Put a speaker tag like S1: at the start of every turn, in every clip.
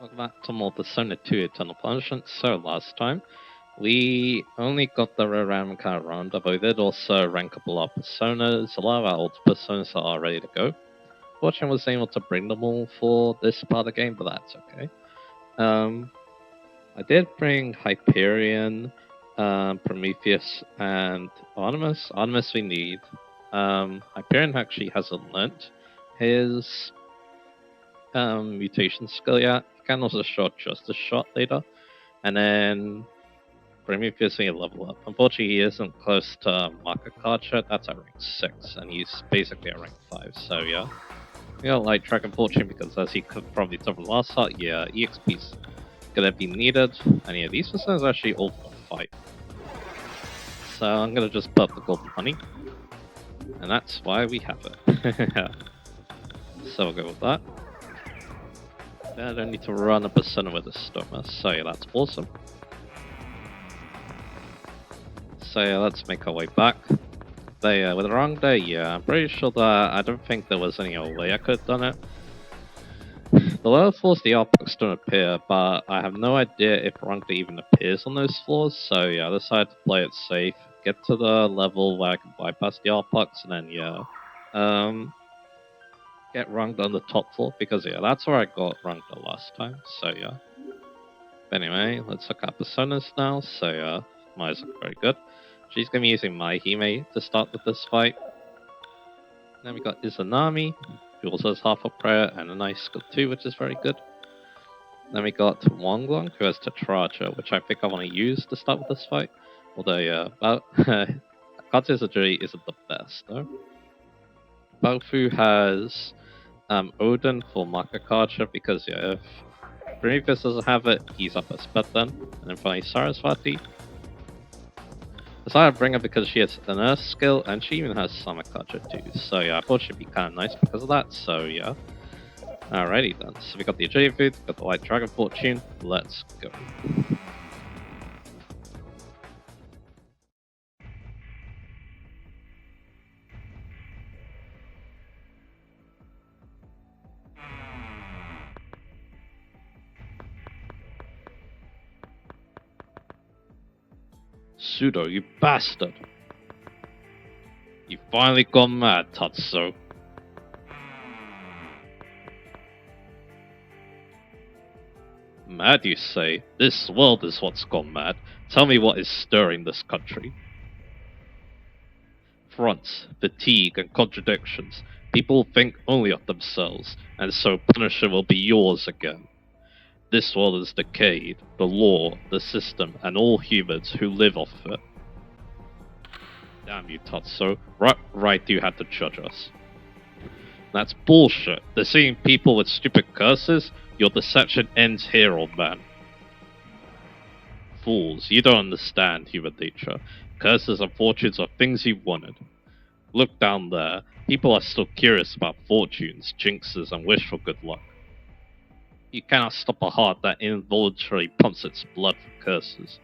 S1: Welcome back to more Persona 2 Eternal Punishment. So last time, we only got the rare kind of round, but we did also rank up a lot of Personas. A lot of our old Personas are ready to go. Fortunately, I was able to bring them all for this part of the game, but that's okay. I did bring Hyperion, Prometheus, and Artemis. Artemis we need. Hyperion actually hasn't learnt his mutation skill yet. He can also shot just a shot later. And then Prometheus we level up. Unfortunately, he isn't close to Maka Karcher. That's at rank 6, and he's basically at rank 5. So yeah. We got like Dragon Fortune because, as he could probably tell from last part, yeah, EXP's gonna be needed. And yeah, these personas are actually all for fight. So I'm gonna just put up the golden honey. And that's why we have it. So we'll go with that. Then I don't need to run a persona with a Stoma, so yeah, that's awesome. So yeah, let's make our way back. But yeah, with the wrong day, yeah, I'm pretty sure that I don't think there was any other way I could have done it. The lower floors, the outbox don't appear, but I have no idea if wrong day even appears on those floors, so yeah, I decided to play it safe, get to the level where I can bypass the outbox, and then yeah, get ranked on the top floor, because yeah, that's where I got ranked the last time, so yeah. But anyway, let's look at personas now, so yeah, Maya's look very good. She's gonna be using my Hime to start with this fight. Then we got Izanami, who also has half a prayer and a nice skill too, which is very good. Then we got Wonglong, who has Tetraja, which I think I want to use to start with this fight. Although yeah, Katsu's agility isn't the best though. Baofu has Odin for Maka Karcher, because yeah, if Prometheus doesn't have it, he's up as bet then. And then finally Sarasvati. Decided to bring her because she has an Earth skill, and she even has Summer Karcher too. So yeah, I thought she'd be kind of nice because of that, so yeah. Alrighty then, so we got the agility food, got the Light Dragon Fortune, let's go. Pseudo, you bastard! You finally gone mad, Tatsuzou. Mad, you say? This world is what's gone mad. Tell me what is stirring this country. Fronts, fatigue, and contradictions. People think only of themselves, and so punishment will be yours again. This world is decayed, the law, the system, and all humans who live off of it. Damn you, Tatsuzou. Right you had to judge us. That's bullshit. Deceiving people with stupid curses? Your deception ends here, old man. Fools, you don't understand human nature. Curses and fortunes are things you wanted. Look down there. People are still curious about fortunes, jinxes, and wish for good luck. You cannot stop a heart that involuntarily pumps its blood for curses,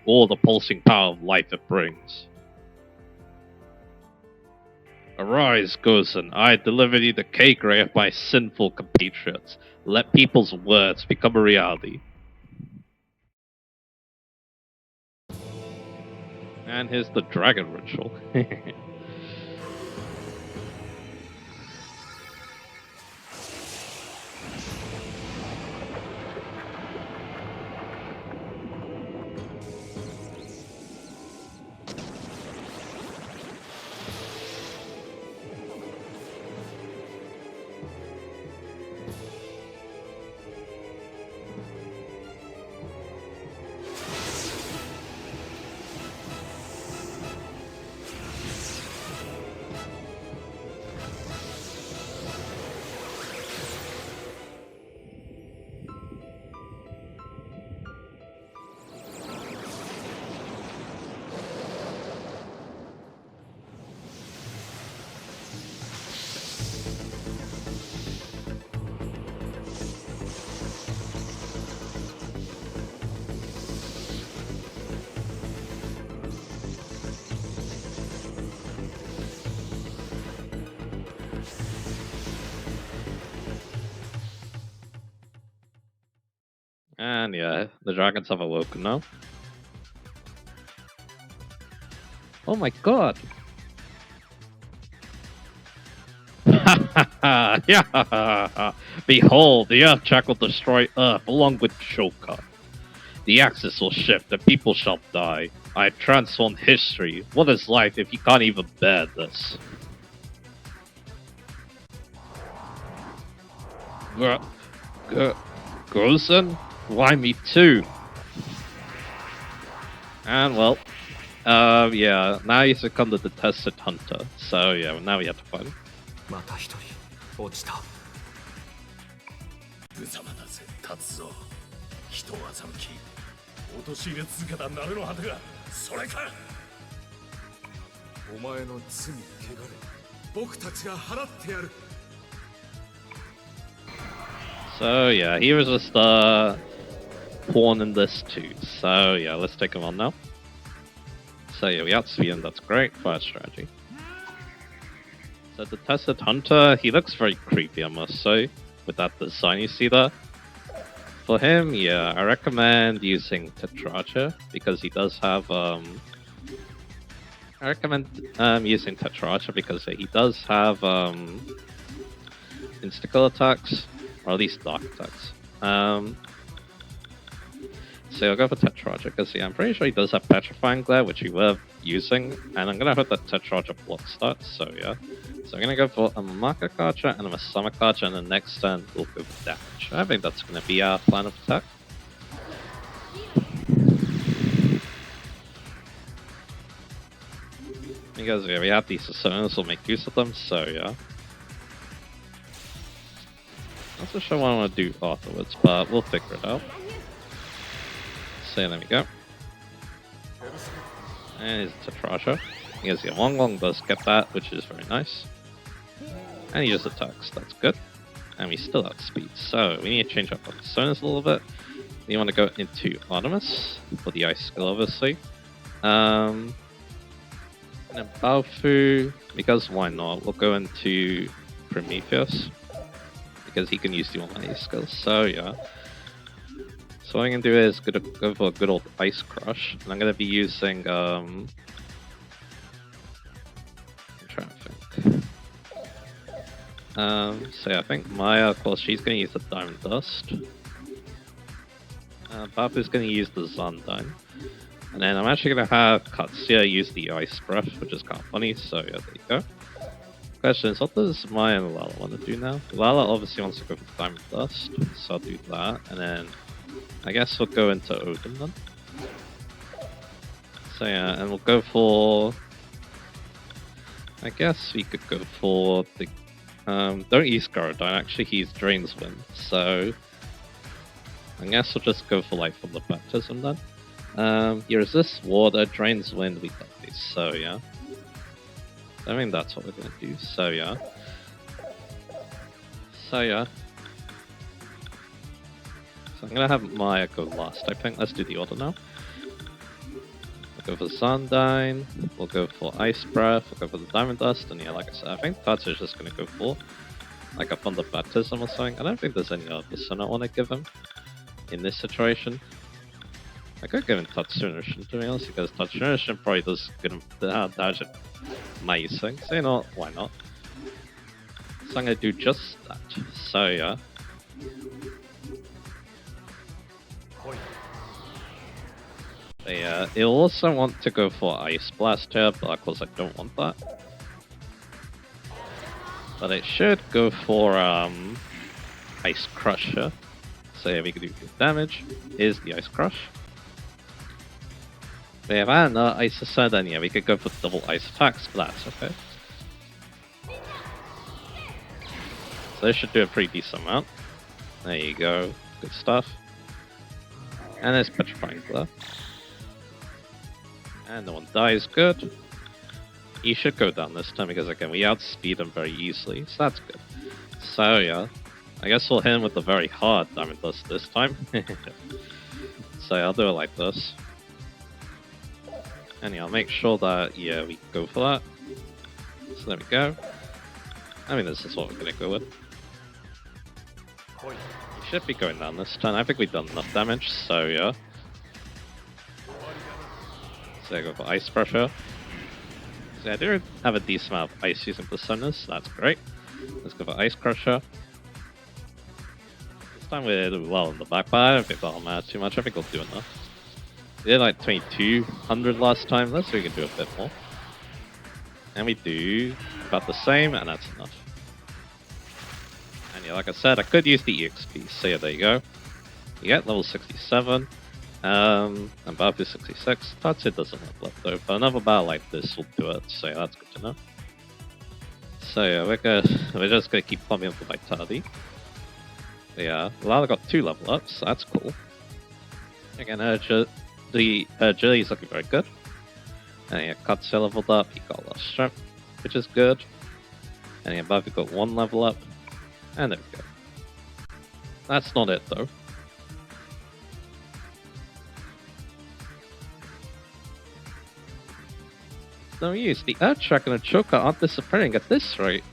S1: or the pulsing power of life it brings. Arise, Gozen, I deliver you the cake-ray of my sinful compatriots. Let people's words become a reality. And here's the dragon ritual. And yeah, the dragons have awoken now. Oh my god! Yeah! Behold, the Earthjack will destroy Earth along with Shoka. The axis will shift and people shall die. I transformed history. What is life if you can't even bear this? Grosen? Why me too? And well, yeah, now he's become the detested hunter. So yeah, now we have to fight him.
S2: また一人落ちた。
S3: 無様だぜ、達蔵。人欺き、陥れ続けた慣れの果てがそれか。お前の罪、汚れ、僕たちが払ってやる。
S1: So yeah, he was just pawn in this too. So yeah, let's take him on now. So yeah, we outspeed him, that's great. Fire strategy. So the Tested Hunter, he looks very creepy, I must say, with that design you see there. For him, yeah, I recommend using Tetraja, because he does have, I recommend using Tetraja because he does have insta-kill attacks, or at least dark attacks. So I'll go for Tetraja, because yeah, I'm pretty sure he does have Petrifying Glare, which we were using, and I'm gonna hope that Tetraja blocks that, so yeah. So I'm gonna go for a Mamaka Karcha and a Masama Karcha, and the next turn we'll go for damage. I think that's gonna be our plan of attack. Because yeah, we have these Personas, we'll make use of them, so yeah. Not so sure what I want to do afterwards, but we'll figure it out. So there we go. And here's Tetraja. He has the long does get that, which is very nice. And he just attacks, that's good. And we still have speed, so we need to change up our personas a little bit. We want to go into Artemis for the ice skill, obviously. And then Baofu, because why not? We'll go into Prometheus, because he can use the Almighty skills, so yeah. So what I'm going to do is go for a good old Ice Crush, and I'm going to be using, I'm trying to think. So yeah, I think Maya, of course, she's going to use the Diamond Dust. Babu's going to use the Zundine. And then I'm actually going to have Katsuya use the Ice Breath, which is kind of funny, so yeah, there you go. Question is, what does Maya and Lala want to do now? Lala obviously wants to go for the Diamond Dust, so I'll do that, and then I guess we'll go into Odin then. So yeah, and we'll go for... I guess we could go for the... don't use Garodine, actually he's Drain's Wind, so... I guess we'll just go for like from the Baptism then. He resists Water, Drain's Wind, we got these, so yeah. I mean that's what we're gonna do, so yeah. So yeah. So I'm gonna have Maya go last, I think. Let's do the order now. We'll go for Zundine, we'll go for Ice Breath, we'll go for the Diamond Dust, and yeah, like I said, I think Tatsu's just gonna go for like a Thunder Baptism or something. I don't think there's any other persona I want to give him in this situation. I could give him Tatsunushin to be honest, because Tatsunushin probably does good dodge it amazing, so you know what, why not? So I'm gonna do just that, so yeah. Yeah, it'll also want to go for Ice Blast here, but of course I don't want that. But it should go for Ice Crush here. So yeah, we can do good damage. Here's the Ice Crush. But if I had another Ice Ascend, then yeah, we could go for double Ice attacks, but that's okay. So this should do a pretty decent amount. There you go, good stuff. And there's Petrifying Glare. And no one dies, good. He should go down this time because again, we outspeed him very easily, so that's good. So yeah, I guess we'll hit him with a very hard Diamond Dust this time. So I'll do it like this. And yeah, I'll make sure that, yeah, we go for that. So there we go. I mean, this is what we're gonna go with. should be going down this turn. I think we've done enough damage, so yeah. So I go for Ice Pressure. So I do have a decent amount of ice using personas, so that's great. Let's go for Ice Crusher. This time we did well in the back, but I don't think that'll matter too much. I think we'll do enough. We did like 2200 last time, let's see if we can do a bit more. And we do about the same, and that's enough. And yeah, like I said, I could use the EXP, so yeah, there you go. You get level 67. And Battlefield 66. Tatsuzou doesn't have left though, but another battle like this will do it, so yeah, that's good to know. So yeah, we're just gonna keep pumping up the vitality. But yeah, Lala got 2 level ups, so that's cool. Again, the agility is looking very good. And yeah, Katsuya leveled up, he got a lot of strength, which is good. And yeah, Battlefield got 1 level up, and there we go. That's not it though. No use. The Earth Track and the Choker aren't disappearing at this rate.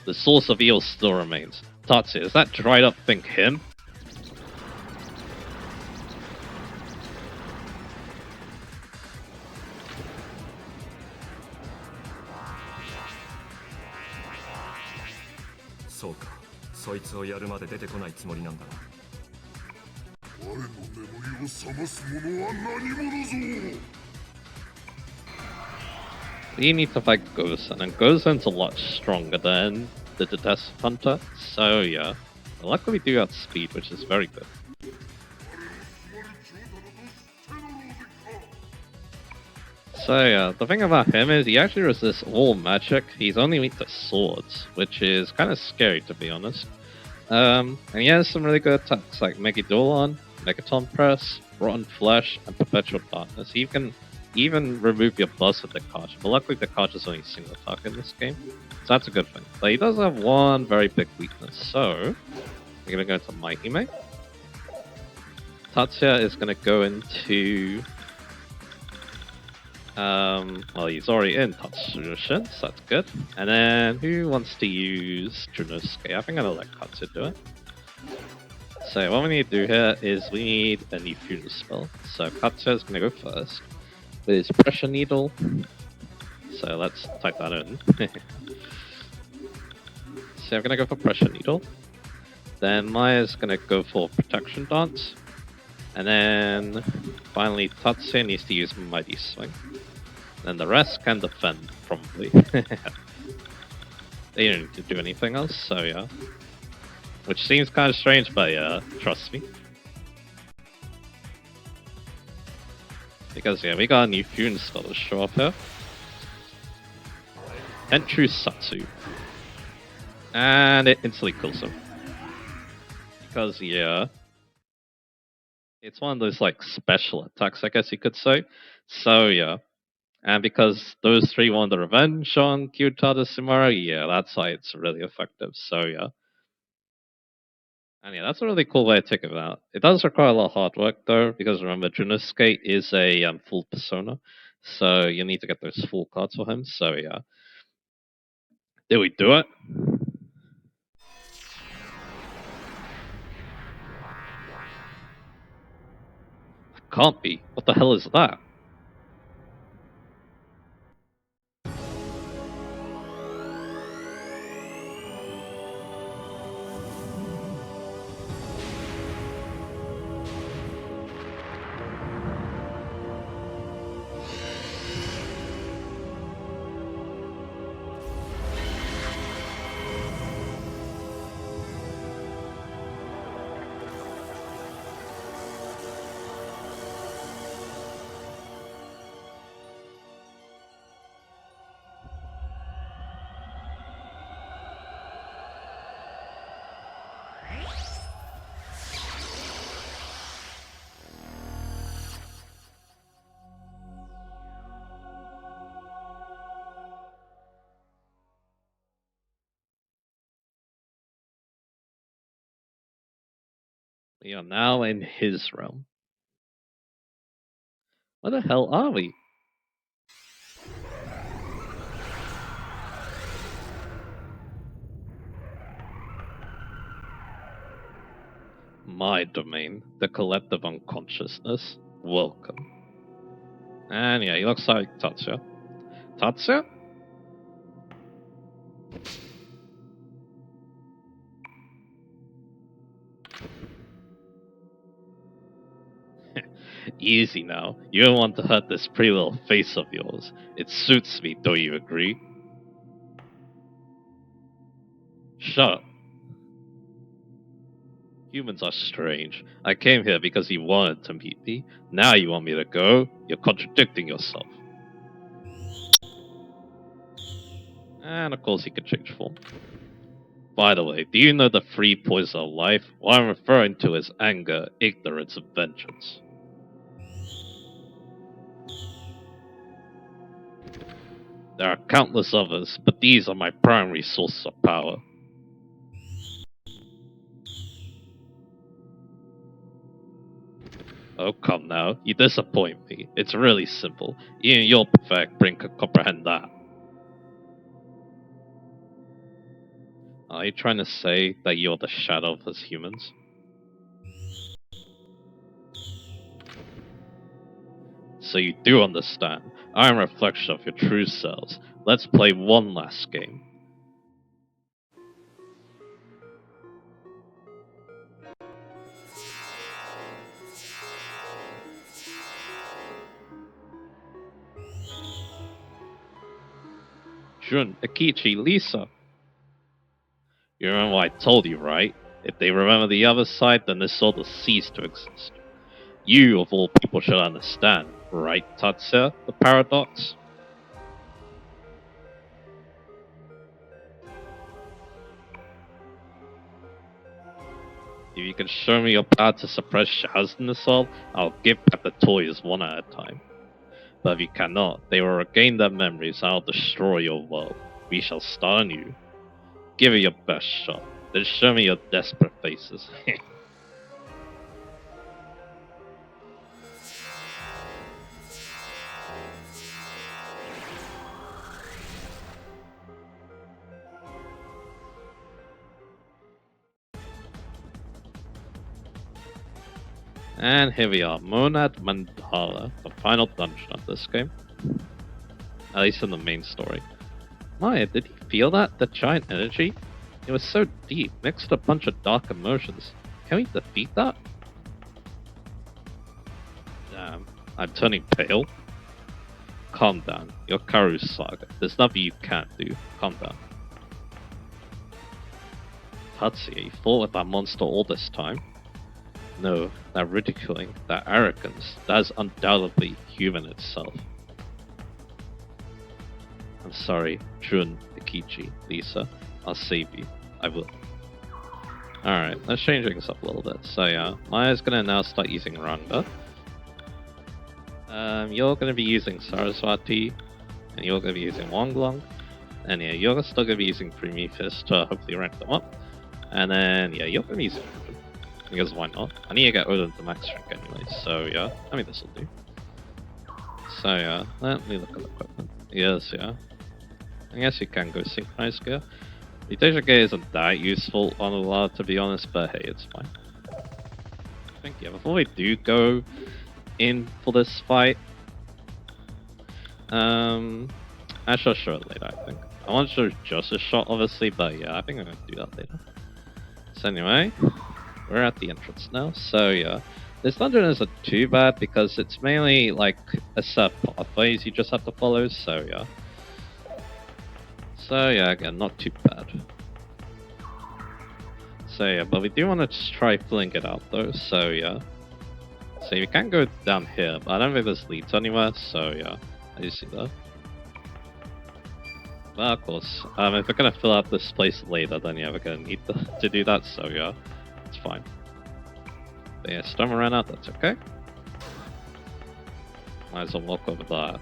S1: The source of evil still remains. Tatsuzou, is that dried up thing him?
S2: そうか、そいつをやるまで出てこないつもりなんだな。
S3: 我の眠りを覚ます者は何者ぞ。
S1: We need to fight Gozen, and Gozen's a lot stronger than the Detest Hunter, so yeah. Luckily we do have speed, which is very good. So yeah, the thing about him is he actually resists all magic. He's only weak to swords, which is kind of scary to be honest. And he has some really good attacks like Megidolon, Megaton Press, Rotten Flesh, and Perpetual Darkness. He can even remove your buzz with the Dekaja, but luckily the Dekaja is only a single attack in this game, so that's a good thing. But he does have one very big weakness, so we're gonna go into Maihime. Tatsuya is gonna go into well, he's already in Tatsuzou, so that's good. And then who wants to use Junosuke? I think I'm gonna let Katsu do it. So what we need to do here is we need a new fusion spell. So Katsu is gonna go first with his pressure needle. So let's type that in. So I'm gonna go for pressure needle. Then Maya's gonna go for protection dance. And then finally Tatsuya needs to use Mighty Swing. And the rest can defend, probably. They don't need to do anything else, so yeah. Which seems kind of strange, but yeah, trust me. Because yeah, we got a new fusion spell to show up here. Tatsuzou. And it instantly kills him. Because yeah, it's one of those like special attacks, I guess you could say. So yeah. And because those 3 won the revenge on Kyutada Sumara, yeah, that's why it's really effective. So yeah. And yeah, that's a really cool way to take it out. It does require a lot of hard work though, because remember, Junosuke is a full persona. So you need to get those full cards for him. So yeah. Did we do it? Can't be. What the hell is that? We are now in his realm. Where the hell are we? My domain, the collective unconsciousness. Welcome. And yeah, he looks like Tatsuya. Tatsuya? Easy now. You don't want to hurt this pretty little face of yours. It suits me, don't you agree? Shut up. Humans are strange. I came here because you wanted to meet me. Now you want me to go? You're contradicting yourself. And of course he can change form. By the way, do you know the three points of life? What I'm referring to is anger, ignorance, and vengeance. There are countless others, but these are my primary sources of power. Oh, come now. You disappoint me. It's really simple. Even your pathetic brain can comprehend that. Are you trying to say that you're the shadow of us humans? So you do understand. I am a reflection of your true selves. Let's play one last game. Jun, Akichi, Lisa. You remember what I told you, right? If they remember the other side, then this sort will cease to exist. You, of all people, should understand, right, Tatsuya? The paradox? If you can show me your power to suppress shadows in this world, I'll give back the toys one at a time. But if you cannot, they will regain their memories and I'll destroy your world. We shall start anew. Give it your best shot. Then show me your desperate faces. And here we are, Monad Mandala, the final dungeon of this game. At least in the main story. Maya, did you feel that? The giant energy? It was so deep, mixed a bunch of dark emotions. Can we defeat that? Damn, I'm turning pale. Calm down, you're Karu's saga. There's nothing you can't do. Calm down. Tatsuya, you fought with that monster all this time? No, that ridiculing, that arrogance, that is undoubtedly human itself. I'm sorry, Jun, Akichi, Lisa. I'll save you. I will. Alright, let's change things up a little bit. So yeah, Maya's gonna now start using Ranga. You're gonna be using Saraswati, and you're gonna be using Wonglong. And yeah, you're still gonna be using Prometheus to hopefully rank them up. And then, yeah, you're gonna be using Odin. Because why not? I need to get Odin to max rank anyway, so yeah, I mean this'll do. So yeah, let me look at the equipment. Yes, yeah. I guess you can go synchronized gear. Mutation gear isn't that useful on a lot, to be honest, but hey, it's fine. I think, yeah, before we do go in for this fight, I shall show it later, I think. I want to show just a shot, obviously, but yeah, I think I'm going to do that later. So anyway, we're at the entrance now, so yeah. This dungeon isn't too bad because it's mainly like a set of pathways you just have to follow, so yeah. So yeah, again, not too bad. So yeah, but we do want to just try filling it out though, so yeah. So you can go down here, but I don't think this leads anywhere, so yeah. I do see that. Well, of course, if we're gonna fill out this place later, then yeah, we're gonna need to do that, so yeah, it's fine. But yeah, Storm ran out, that's okay. Might as well walk over that.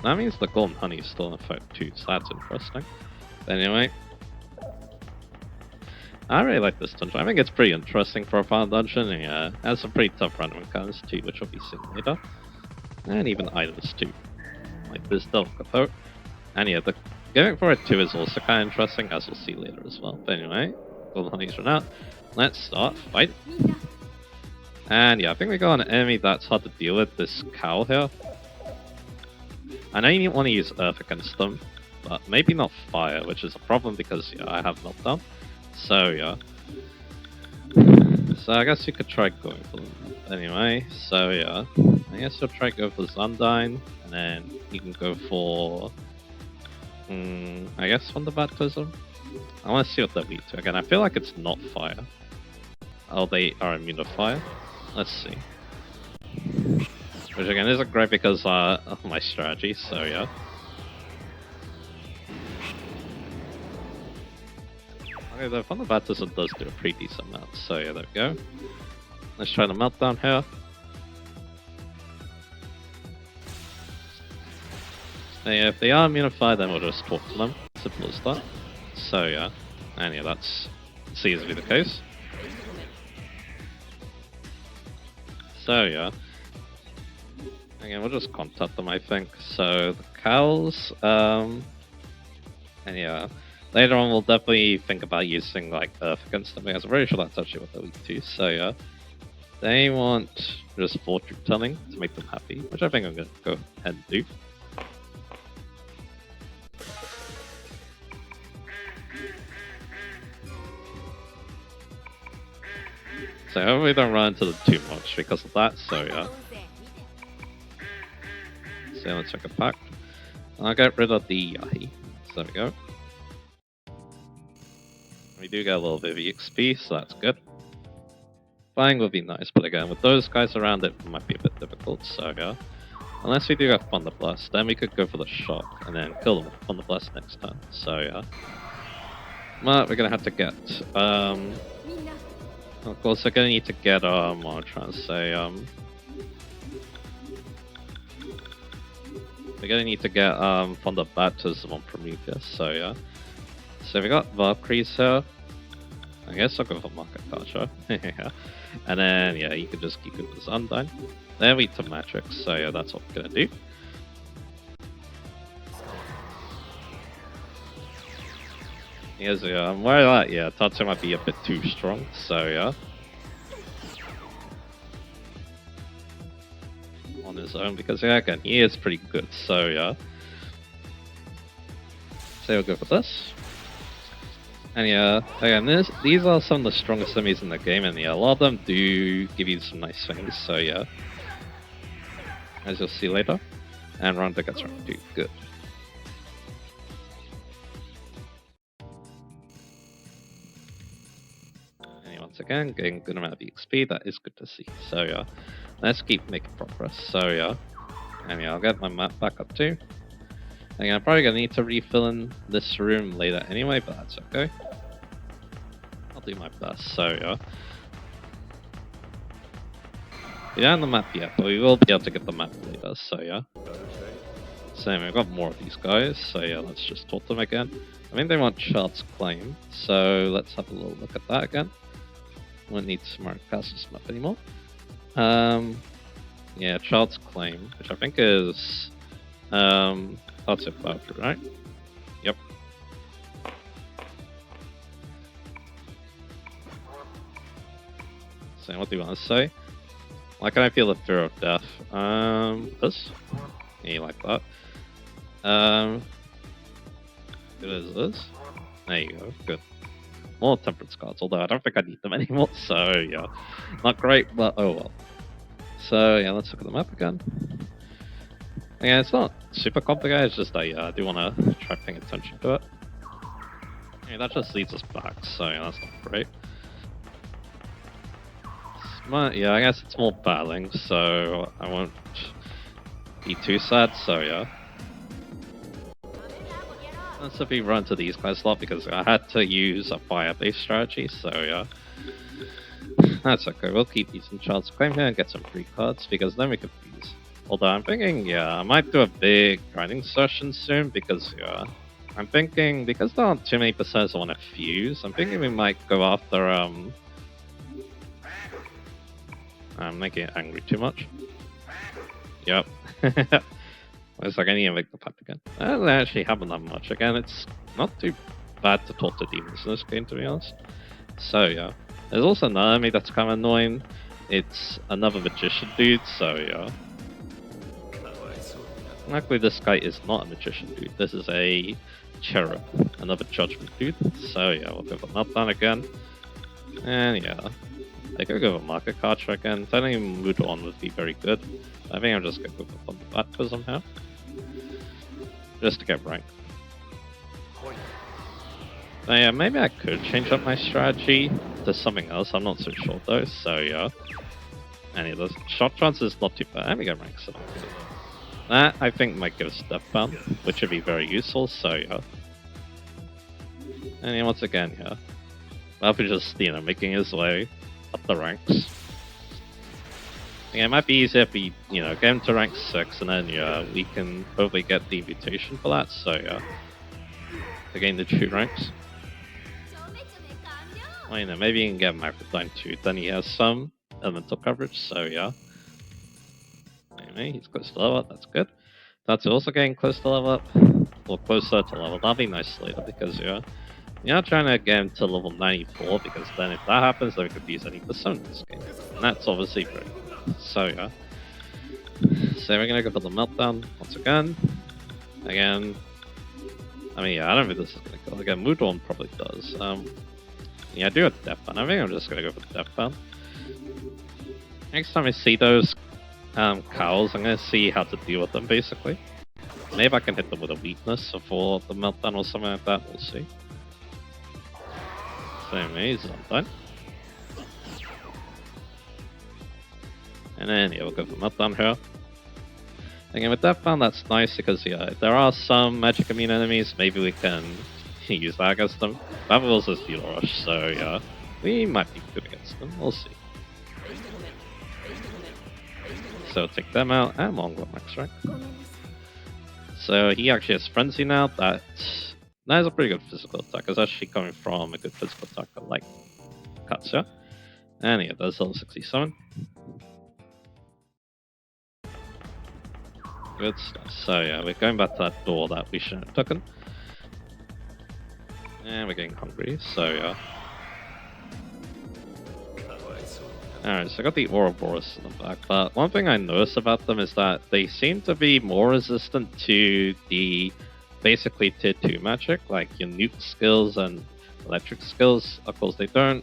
S1: That means the golden honey is still in effect too, so that's interesting. But anyway, I really like this dungeon. I think it's pretty interesting for a final dungeon, and yeah, it has some pretty tough random mechanics too, which we'll be seeing later. And even items too, like this double capote. And yeah, the gimmick for it too is also kind of interesting, as we'll see later as well. But anyway, Golden Honey's run out. Let's start fight. And yeah, I think we got an enemy that's hard to deal with, this cow here. I know you want to use Earth against them, but maybe not Fire, which is a problem because yeah, I have Meltdown. So yeah. So I guess you could try going for them anyway. So yeah, I guess you'll try go for Zundine, and then you can go for I guess Thunderbaptism. I want to see what they lead to. Again, I feel like it's not Fire. Oh, they are immune to Fire. Let's see. Which again isn't great because of my strategy, so yeah. Okay, the Thunderbaptism does do a pretty decent amount, so yeah, there we go. Let's try the Meltdown here. And yeah, if they are immune to Fire, then we'll just talk to them. Simple as that. So yeah, and yeah, that's easily the case. So yeah, again, we'll just contact them, I think. So the cows, and yeah, later on we'll definitely think about using like Earth against them because I'm very sure that's actually what they're weak to. So yeah, they want just fortune telling to make them happy, which I think I'm gonna go ahead and do. So hopefully don't run into them too much because of that, so yeah. So let's check a pack. I'll get rid of the Yahi. So there we go. We do get a little bit of EXP, so that's good. Flying would be nice, but again, with those guys around it might be a bit difficult, so yeah. Unless we do get Thunder Blast, then we could go for the shock and then kill them with Thunder Blast next time, so yeah. But we're gonna have to get, of course, we're gonna need to get, what I'm trying to say, we're gonna need to get, Thunder Baptism on Prometheus, so yeah. So we got Valkyries here. I guess I'll go for Market Archer. Yeah. And then, yeah, you can just keep it with Undyne. Then we to Matrix, so yeah, that's what we're gonna do. Yes, yeah, I'm worried that, yeah, Tatsuzou might be a bit too strong, so yeah. On his own, because yeah, again, he is pretty good, so yeah. So we'll go for this. And yeah, again, these are some of the strongest enemies in the game, and yeah, a lot of them do give you some nice things, so yeah. As you'll see later. And Ronda gets round 2, good. And once again, getting a good amount of XP, that is good to see, so yeah. Let's keep making progress, so yeah. And yeah, I'll get my map back up too. Again, I'm probably gonna need to refill in this room later anyway, but that's okay. I'll do my best, so yeah. We don't have the map yet, but we will be able to get the map later, so yeah. So anyway, we've got more of these guys, so yeah, let's just talk to them again. I think they want Child's Claim, so let's have a little look at that again. We won't need Smart Castle's map anymore. Yeah, Child's Claim, which I think is that's it, Bowser, right? Yep. So what do you want to say? Why can I feel the fear of death? This? Yeah, you like that. Good as this. There you go, good. More Temperance cards, although I don't think I need them anymore, so yeah. Not great, but oh well. So yeah, let's look at the map again. Yeah, it's not super complicated, it's just I do want to try paying attention to it. Yeah, that just leads us back, so yeah, that's not great. Yeah, I guess it's more battling, so I won't be too sad, so yeah. Let's if we run to these guys a lot because I had to use a fire-based strategy, so yeah. That's okay, we'll keep using Child's Claim here and get some free cards because then we can fuse. Although I'm thinking, yeah, I might do a big grinding session soon because, yeah, I'm thinking, because there aren't too many percents I want to fuse, I'm thinking we might go after, I'm making it angry too much. Yep. It's like I need to make the pack again. That doesn't actually happen that much. Again, it's not too bad to talk to demons in this game, to be honest. So yeah. There's also another enemy that's kind of annoying. It's another magician dude, so yeah. Luckily this guy is not a magician dude, this is a cherub, another judgment dude. So yeah, we'll go for meltdown again. And yeah. I could go for market catcher again. Turning mood on would be very good. I think I'm just gonna go for Thunderbat somehow. Just to get rank. So yeah, maybe I could change up my strategy to something else, I'm not so sure though, so yeah. And yeah, the shot chance is not too bad. Let me get rank 7. That I think might give us Death Bound, which would be very useful, so yeah. And yeah, once again, yeah. Valve just, you know, making his way up the ranks. Yeah, it might be easier if we, you know, get him to rank 6 and then yeah, we can hopefully get the mutation for that, so yeah. To gain the 2 ranks. Well, you know, maybe you can get Microdine too, then he has some elemental coverage, so yeah. Anyway, he's close to level up, that's good. That's also getting close to level up, or closer to level. That'll be nice later because yeah, you're not trying to get him to level 94 because then if that happens, then we could use any persona in this game, and that's obviously very good. So yeah, so we're gonna go for the meltdown once again. Again, I mean yeah, I don't think this is gonna kill. Again, Moodorn probably does. Yeah, I do have Death Bound. I think I'm just gonna go for Death Bound. Next time I see those cows, I'm gonna see how to deal with them basically. Maybe I can hit them with a weakness for the meltdown or something like that, we'll see. So anyways, I'm done. And then yeah, we'll go for meltdown here. Again with Death Bound that's nice because yeah, there are some magic immune enemies, maybe we can use that against them. That will also steal rush, so yeah. We might be good against them, we'll see. So take them out, and Mongo max rank. So he actually has Frenzy now, that is a pretty good physical attack. It's actually coming from a good physical attacker like Katsuya. And yeah, that's level 67. Good stuff. So yeah, we're going back to that door that we shouldn't have taken. And we're getting hungry, so yeah. Alright, so I got the Ouroboros in the back, but one thing I noticed about them is that they seem to be more resistant to the basically tier 2 magic, like your nuke skills and electric skills. Of course, they don't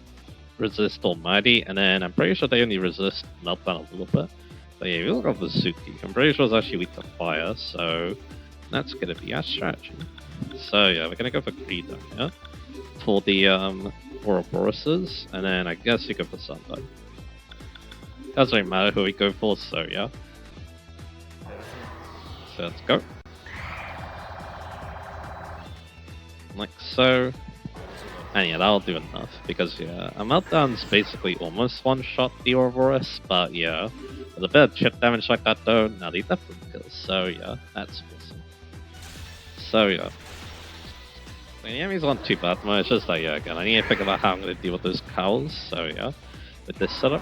S1: resist Almighty, and then I'm pretty sure they only resist Meltdown a little bit. But yeah, if you look at Vizuki, I'm pretty sure it's actually weak to fire, so that's gonna be our strategy. So yeah, we're gonna go for Greed down here for the Ouroboroses, and then I guess you go for Sunlight. Doesn't really matter who we go for, so yeah. So let's go. Like so. And yeah, that'll do enough, because yeah, a Meltdown's basically almost one-shot the Ouroboros, but yeah, with a bit of chip damage like that though, now they definitely kills, so yeah, that's awesome. So yeah. The enemies aren't too bad, man. It's just like, yeah, again, I need to think about how I'm going to deal with those cows, so yeah, with this setup.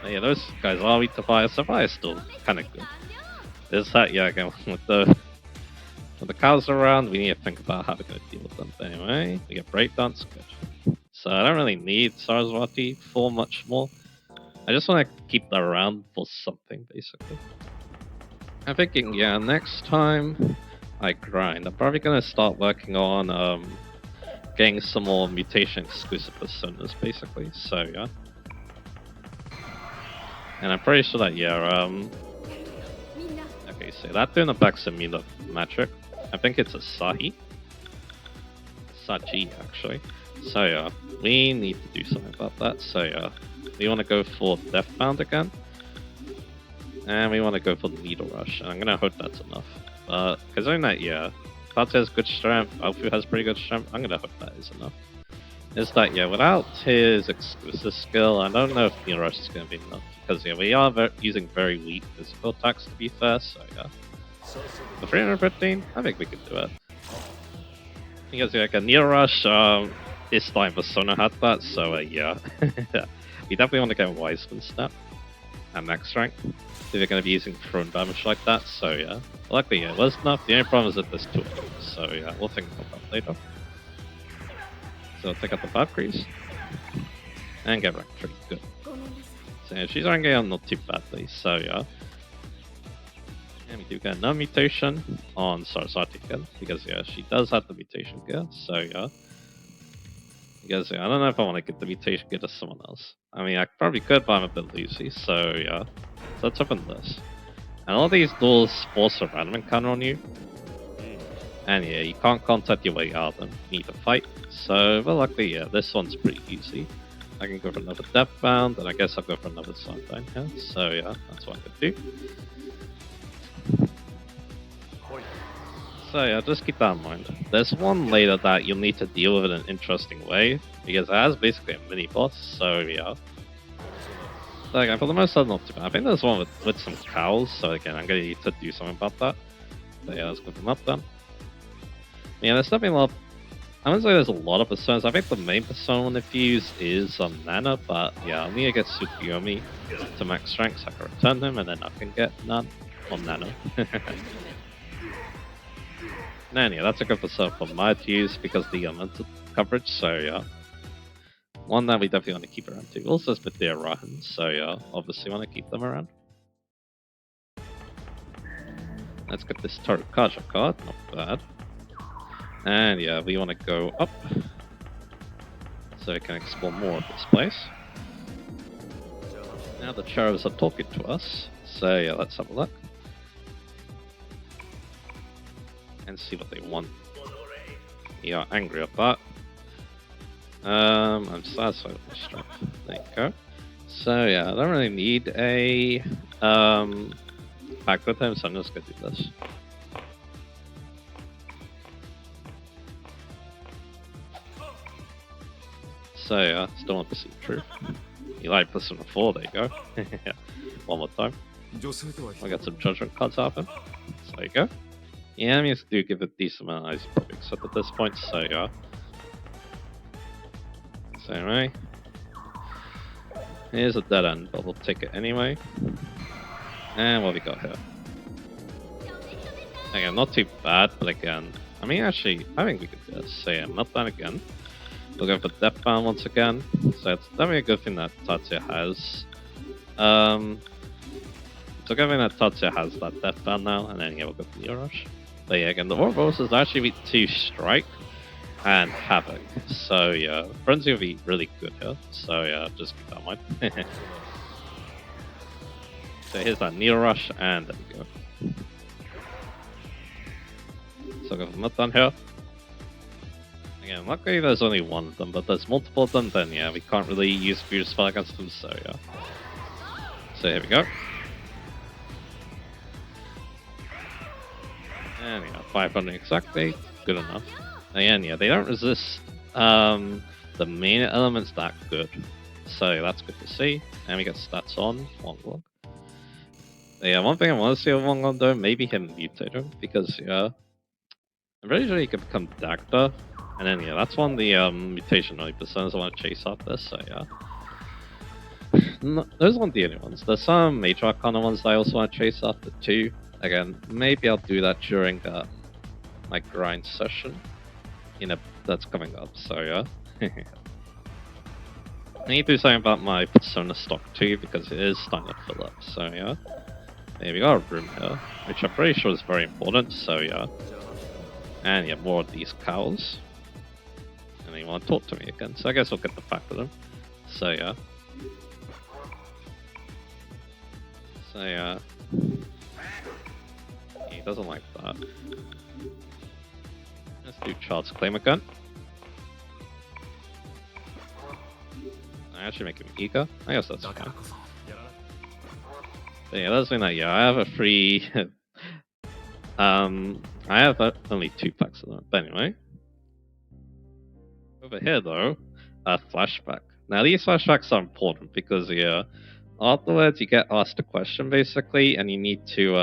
S1: Yeah, those guys are weak to fire, so fire is still kind of good. There's that, yeah, again, with the cows around, we need to think about how we're going to deal with them. But anyway, we get Breakdance, good. So I don't really need Saraswati for much more. I just want to keep that around for something, basically. I'm thinking, yeah, next time I grind, I'm probably going to start working on getting some more mutation exclusive personas, basically. So yeah. And I'm pretty sure that, yeah, okay, so that doing the back's a Mila magic. I think it's a Sahi. Saji, actually. So yeah, we need to do something about that. So yeah, we want to go for Death Bound again. And we want to go for the Needle Rush. And I'm going to hope that's enough. But, considering that, yeah, Katsu has good strength, Alfu has pretty good strength, I'm going to hope that is enough. Is that, yeah, without his exclusive skill, I don't know if Needle Rush is going to be enough. Because, yeah, we are using very weak physical attacks, to be fair, so yeah. For 315, I think we can do it. Because, yeah, like, Needle Rush, this time Persona had that, so, yeah. We definitely want to get Wiseman Step at max rank if you're going to be using thrown damage like that, so yeah. Luckily, yeah, it was enough. The only problem is that there's 2 of them, so yeah, we'll think about that later. So take out the Valkyries. And get rank 3. Good. So yeah, she's ranking out not too badly, so yeah. And we do get another mutation on Sarasati again, because yeah, she does have the mutation gear, so yeah. Because yeah, I don't know if I want to give the mutation gear to someone else. I mean, I probably could, but I'm a bit lazy, so yeah. So let's open this. And all these doors force a random encounter on you. And yeah, you can't contact your way out of them. You need to fight. So, but luckily, yeah, this one's pretty easy. I can go for another Deathbound, and I guess I'll go for another Sundown here. So yeah, that's what I could do. So yeah, just keep that in mind. There's one later that you'll need to deal with in an interesting way, because it has basically a mini-boss, so yeah. So again, for the most part, not too bad. I think there's one with some cows, so again, I'm gonna need to do something about that. But yeah, let's go them up then. Yeah, there's definitely a lot of, I wouldn't say there's a lot of personas. I think the main persona I want to use is Nana, but yeah, I'll need to get Tsukuyomi to max strength so I can return him, and then I can get Nan on Nana. And yeah, that's a good persona for my to use because the unlimited coverage, so yeah. One that we definitely want to keep around too. Also, it's Medea Rahan, so yeah, obviously want to keep them around. Let's get this Torukaja card, not bad. And yeah, we want to go up so we can explore more of this place. Now the cherubs are talking to us, so yeah, let's have a look. And see what they want. You are angry at that. I'm satisfied with my strength. There you go. So yeah, I don't really need a back with him, so I'm just gonna do this. So yeah, still want to see the truth. You like Persona 4, there you go. One more time. I got some judgment cards out of him. So there you go. Yeah, enemies do give a decent amount of ice probably except at this point, so yeah. So anyway. Here's a dead end, but we'll take it anyway. And what we got here? Again, not too bad, but again, I mean actually, I think we could do this. So yeah, not that again. We'll go for Deathbound once again. So it's definitely a good thing that Tatsuya has. It's a good thing that Tatsuya has that Deathbound now, and then yeah, we'll go for Neo Rush. But yeah, again, the Ouroboros is actually beat 2 Strike and Havoc. So yeah, Frenzy will be really good here. So yeah, just keep that in mind. So here's that Neo Rush, and there we go. So I've got not done here. Again, luckily there's only one of them, but there's multiple of them, then yeah, we can't really use Future Spell against them, so yeah. So here we go. And yeah, 500 exactly, good enough. Again, yeah, they don't resist the main elements that good. So that's good to see. And we got stats on Wonglong. Yeah, one thing I want to see on Wonglong though, maybe him mutate him, because yeah, I'm pretty sure he could become Dagda. And then yeah, that's one of the mutation only personas I want to chase after, so yeah. No, those aren't the only ones. There's some Major Arcana ones that I also want to chase after too. Again, maybe I'll do that during my grind session. That's coming up, so yeah. I need to do something about my persona stock too, because it is starting to fill up, so yeah. There we got a room here, which I'm pretty sure is very important, so yeah. And yeah, more of these cows. And they want to talk to me again, so I guess I'll get the pack with them. So yeah. So yeah. He doesn't like that. Let's do Child's Claim again. I actually make him eager. I guess that's fine. But yeah, that's that. Yeah, I have a free. I have only 2 packs of them. But anyway, over here though, a flashback. Now these flashbacks are important because yeah, afterwards you get asked a question basically, and you need to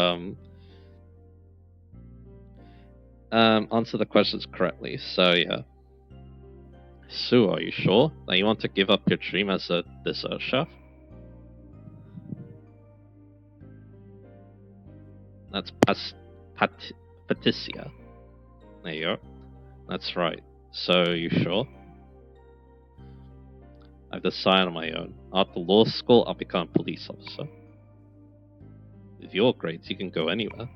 S1: answer the questions correctly. So yeah. Sue, are you sure that you want to give up your dream as a dessert chef? That's Patricia. There you go. That's right. So, you sure? I've decided on my own. After law school, I'll become a police officer. With your grades, you can go anywhere.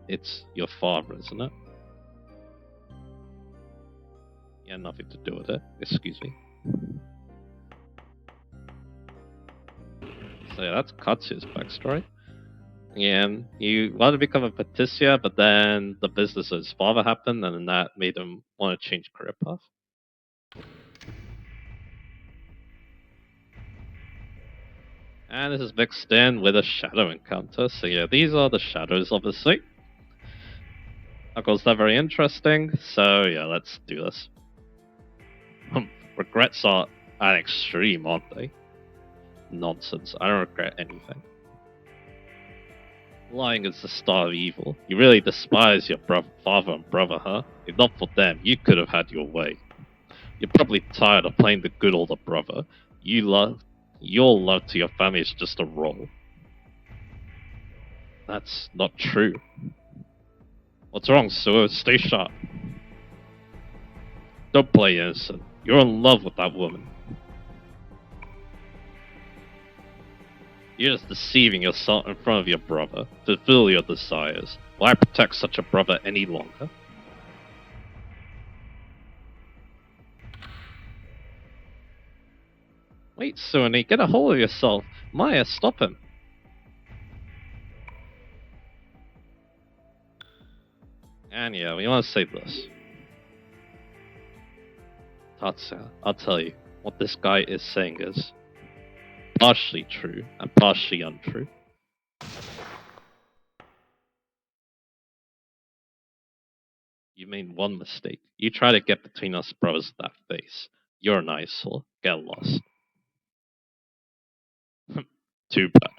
S1: It's your father, isn't it? You had nothing to do with it. Excuse me. So yeah, that's Katsu's backstory. Yeah, you wanted to become a patissier, but then the business of his father happened, and then that made him want to change career path. And this is mixed in with a shadow encounter. So yeah, these are the shadows, obviously. Of course, they're very interesting. So yeah, let's do this. Regrets are an extreme, aren't they? Nonsense. I don't regret anything. Lying is the start of evil. You really despise your father and brother, huh? If not for them, you could have had your way. You're probably tired of playing the good older brother. Your love to your family is just a role. That's not true. What's wrong, Sue? Stay sharp. Don't play innocent. You're in love with that woman. You're just deceiving yourself in front of your brother to fulfill your desires. Why protect such a brother any longer? Wait, Suoni, get a hold of yourself. Maya, stop him. And yeah, we want to say this. Tatsuya, I'll tell you, what this guy is saying is partially true and partially untrue. You made one mistake. You try to get between us brothers with that face. You're an eyesore. Get lost. Too bad.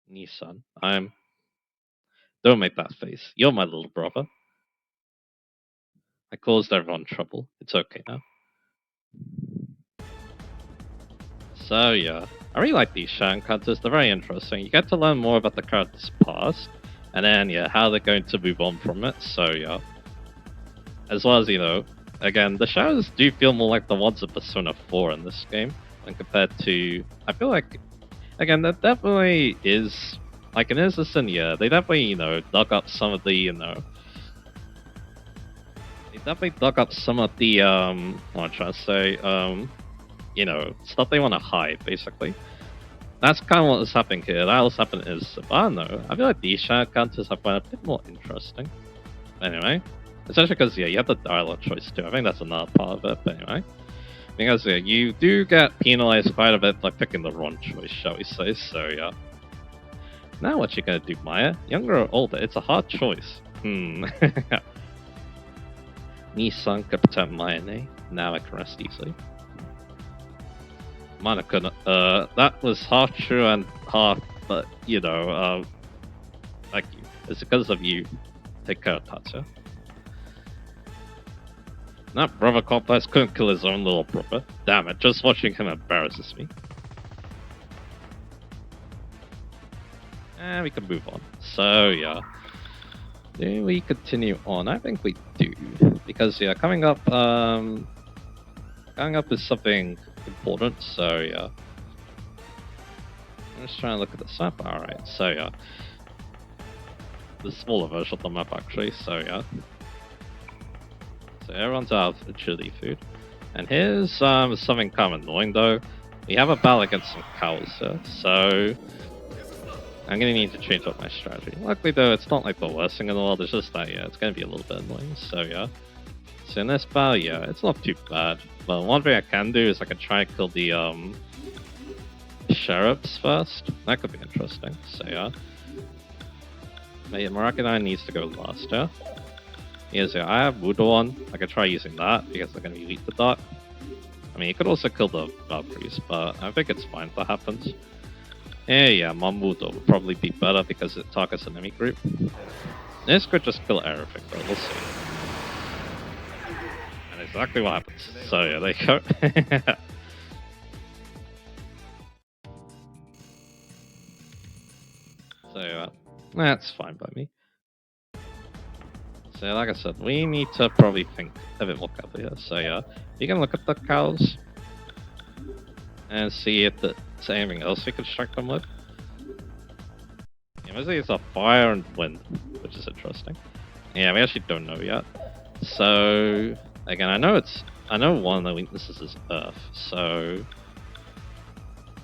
S1: Nissan, Don't make that face. You're my little brother. I caused everyone trouble. It's okay now. So yeah, I really like these shadow encounters. They're very interesting. You get to learn more about the character's past, and then yeah, how they're going to move on from it. So yeah, as well as again, the shadows do feel more like the ones of Persona 4 in this game, when compared to. I feel like again, that definitely is like in Innocent. Yeah, they definitely dug up some of the they definitely dug up some of the what I'm trying to say stuff they want to hide, basically. That's kind of what is happening here. That was happening is, I don't know, I feel like these shadow counters have been a bit more interesting. Anyway, especially because, yeah, you have the dialogue choice too. I think that's another part of it, but anyway. Because, yeah, you do get penalized quite a bit by picking the wrong choice, shall we say, so yeah. Now what you gonna do, Maya? Younger or older? It's a hard choice. Nissan could protect Maya, eh? Now I can rest easily. Monica, that was half true and half, but thank you. It's because of you. Take care, Tatsuya. That brother complex couldn't kill his own little brother. Damn it, just watching him embarrasses me. And we can move on. So, yeah. Do we continue on? I think we do. Because, yeah, coming up is something important, so yeah. I'm just trying to look at this map. Alright, so yeah. The smaller version of the map, actually, so yeah. So everyone's out of chili food. And here's something kind of annoying, though. We have a battle against some cows here, so I'm gonna need to change up my strategy. Luckily, though, it's not like the worst thing in the world. It's just that, yeah, it's gonna be a little bit annoying, so yeah. So in this battle, yeah, it's not too bad. But one thing I can do is I can try and kill the sheriffs first. That could be interesting. So yeah. But yeah, Marakanai needs to go last, yeah? Yes, yeah, I have Wudo on. I could try using that because they're gonna be weak to dark. I mean, you could also kill the Valkyries, but I think it's fine if that happens. Yeah, Mamudo would probably be better because it targets an enemy group. This could just kill everything, but we'll see. And exactly what happens. So yeah, there you go. So yeah, that's fine by me. So like I said, we need to probably think a bit more carefully here. So yeah, you can look at the cows and see if there's anything else we could strike them with. Yeah, mostly it's a fire and wind, which is interesting. Yeah, we actually don't know yet. So again, I know one of the weaknesses is earth, so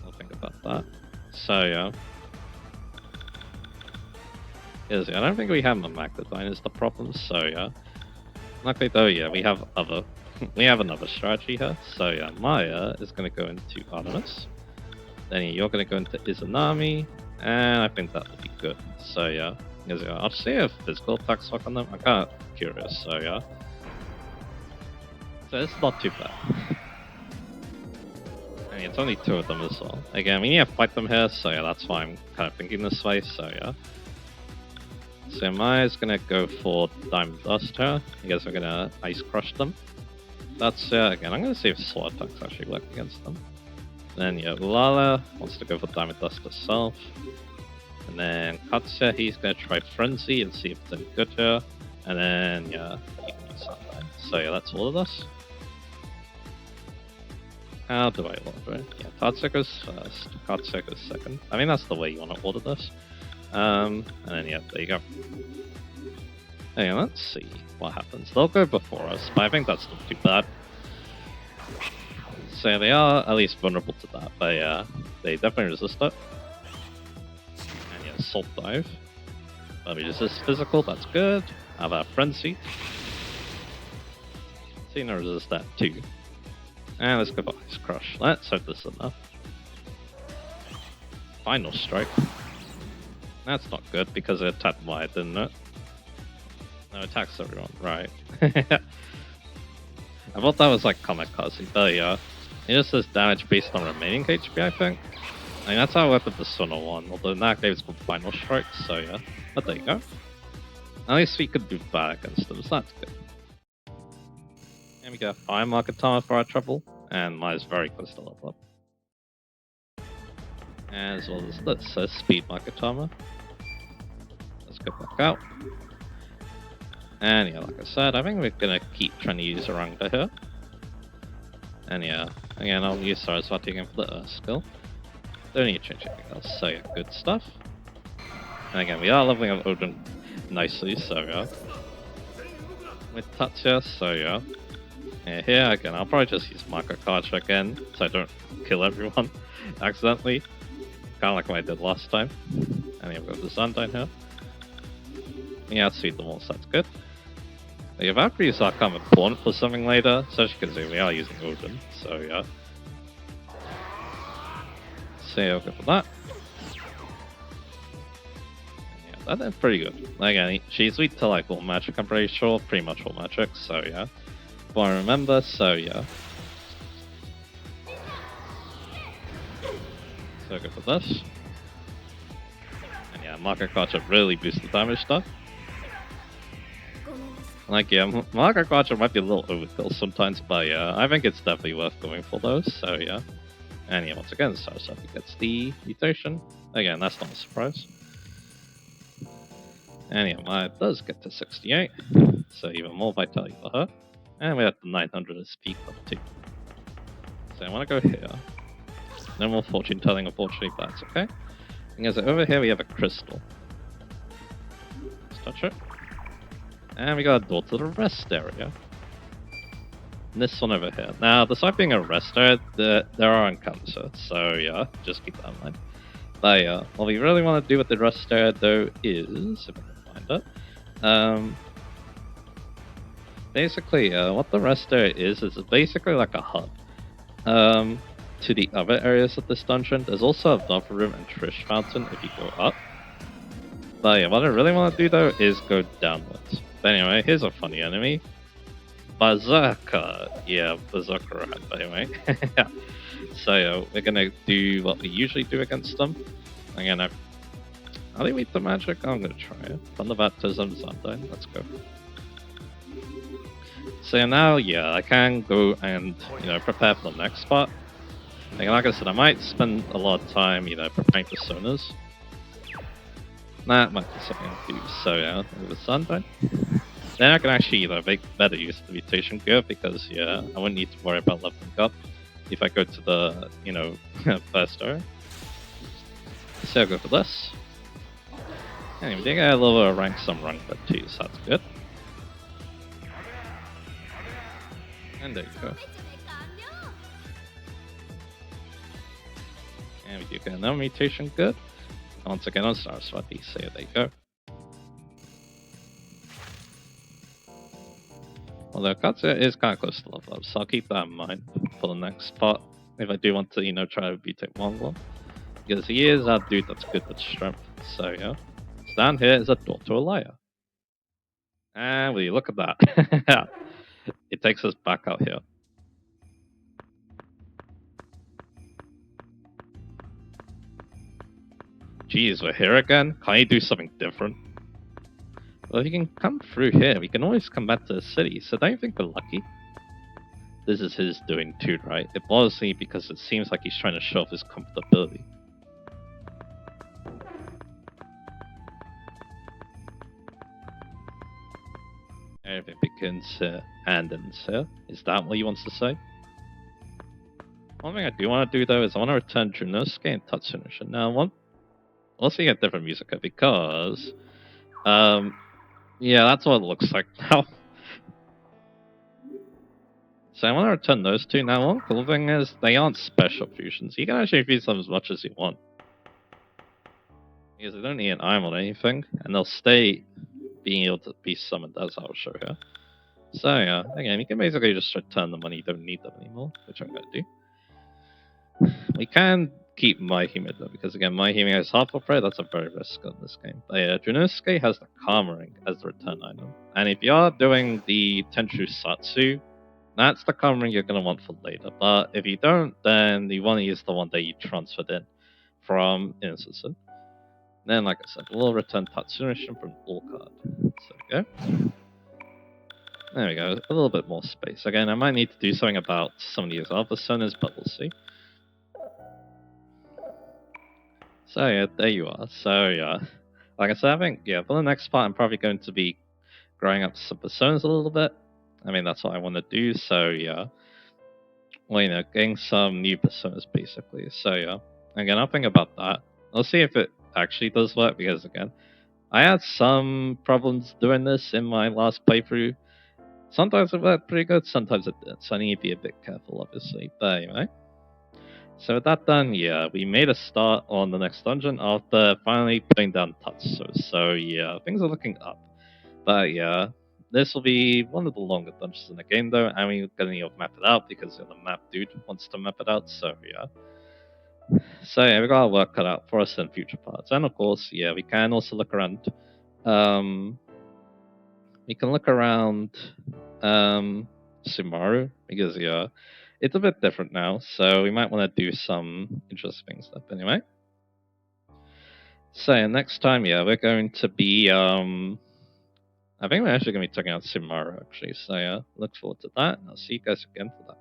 S1: I'll think about that. So yeah. I don't think we have the Magdadine is the problem, so yeah. Luckily though, yeah, we have another strategy here. So yeah, Maya is gonna go into Artemis. Then you're gonna go into Izanami, and I think that will be good. So yeah. I'll see if physical attacks work on them. I'm kinda curious, so yeah. So it's not too bad. I mean, it's only 2 of them as well. Again, we need to fight them here, so yeah, that's why I'm kind of thinking this way, so yeah. So Maya's gonna go for Diamond Dust here. I guess we're gonna Ice Crush them. That's again, I'm gonna see if Sword attacks actually work against them. Then yeah, Ulala wants to go for Diamond Dust herself. And then Katsuya, he's gonna try Frenzy and see if it's any good here. And then yeah, he can use Sunlight. So yeah, that's all of us. How do I order it? Yeah, Tatsuya goes first, Katsuya goes second. I mean that's the way you wanna order this. And then yeah, there you go. Okay, let's see what happens. They'll go before us, but I think that's not too bad. So they are at least vulnerable to that, but yeah, they definitely resist it. And yeah, Salt Dive. But we resist physical, that's good. How about Frenzy? Cena resist that too. And let's go for Ice Crush. Let's hope this is enough. Final Strike. That's not good because it attacked wide, didn't it? No, it attacks everyone, right. I thought that was like Kamikaze, but yeah. It just does damage based on remaining HP, I think. I mean, that's how I went with the Sona one, although in that case it's called Final Strike, so yeah. But there you go. At least we could do bad against them, so that's good. And we get Fire Marketama for our trouble, and Maya's very close to level up. As well as this, so Speed Marketama. Let's go back out. And yeah, like I said, I think we're gonna keep trying to use Oranga here. And yeah, again, I'll use Saraswati again for the Earth skill. Don't need to change anything else, so yeah, good stuff. And again, we are leveling up Odin nicely, so yeah. With Tatsuya, so yeah. And here, again, I'll probably just use Mako Kacha again, so I don't kill everyone accidentally. Kind of like what I did last time. And yeah, we've got the Sundyne here. Yeah, let's feed them all, so that's good. The Valkyries are kind of important for something later, especially because we are using Odin, so yeah. So yeah, I'll go for that. Yeah, that's pretty good. Again, she's weak to like all magic, I'm pretty sure, pretty much all magic, so yeah. If I remember, so yeah. So I'll go for this. And yeah, Mako Kacha really boosts the damage stuff. Like, yeah, Marker Quattro might be a little overkill sometimes, but yeah, I think it's definitely worth going for those, so yeah. And yeah, once again, Saraswati gets the mutation. Again, that's not a surprise. And yeah, Maya does get to 68, so even more vitality for her. And we have the 900 as speed up too. So I want to go here. No more fortune telling, unfortunately, but that's okay. Because over here we have a crystal. Let's touch it. And we got a door to the rest area. And this one over here. Now, despite being a rest area, there are encounters, so yeah, just keep that in mind. But yeah, what we really want to do with the rest area though is, if I can find it, basically, what the rest area is basically like a hub. To the other areas of this dungeon, there's also a buffer room and Trish Fountain if you go up. But yeah, what I really want to do though is go downwards. But anyway, here's a funny enemy. Berserker. Yeah, Berserker Rat, anyway. Yeah. So yeah, we're gonna do what we usually do against them. Again, are they weak to magic? I'm gonna try it. Thunder Baptism, Sundyne, let's go. So now, yeah, I can go and, prepare for the next part. Like I said, I might spend a lot of time, preparing for Sonas. That might be something I'll do. So yeah, with Sundyne. then I can actually make better use of the mutation gear because yeah, I wouldn't need to worry about leveling up if I go to the first area. So I'll go for this. And we did get a little rank some rank up too, so that's good. And there you go. And we do get another mutation good. Once again on Saraswati, so there you go. Although Katsuya is kind of close to level up, so I'll keep that in mind for the next part. If I do want to, try to beat it Mongol. Because he is a dude that's good with strength. So yeah. So down here is a door to Alaya. And will you look at that? It takes us back out here. Jeez, we're here again? Can't you do something different? Well, if you can come through here, we can always come back to the city, so don't you think we're lucky? This is his doing too, right? It bothers me because it seems like he's trying to show off his comfortability. Everything begins here and ends here. Is that what he wants to say? One thing I do want to do though is I want to return Junosuke and Tatsuzou. Now, let's see a different music because, yeah, that's what it looks like now. So I want to return those two. Now, one cool thing is they aren't special fusions. You can actually fuse them as much as you want. Because they don't need an item or anything, and they'll stay being able to be summoned, as I'll show here. So yeah, again, you can basically just return them when you don't need them anymore, which I'm going to do. We can keep My Hime though, because again, My Hime is half of that's a very risk in this game. But yeah, Junosuke has the Karma Ring as the return item. And if you are doing the Tenchu Satsu, that's the Karma Ring you're going to want for later. But if you don't, then you want to use the one that you transferred in from Innocent. Then, like I said, we'll return Tatsuzou from all card. So there we go. There we go, a little bit more space. Again, I might need to do something about some of these other personas, but we'll see. So yeah, there you are. So yeah, like I said, I think, yeah, for the next part, I'm probably going to be growing up some personas a little bit. I mean, that's what I want to do, so yeah. Well, getting some new personas, basically. So yeah, again, I'll think about that. I'll see if it actually does work, because again, I had some problems doing this in my last playthrough. Sometimes it worked pretty good, sometimes it didn't, so I need to be a bit careful, obviously. But anyway. So with that done, yeah, we made a start on the next dungeon after finally putting down Tatsuzou. So yeah, things are looking up. But yeah, this will be one of the longer dungeons in the game though, and we're gonna need to map it out because the map dude wants to map it out, so yeah. So yeah, we got our work cut out for us in future parts. And of course, yeah, we can also look around. We can look around Sumaru because yeah, it's a bit different now, so we might want to do some interesting stuff anyway. So yeah, next time, yeah, we're going to be I think we're actually going to be checking out Sumaru actually. So yeah, look forward to that, and I'll see you guys again for that.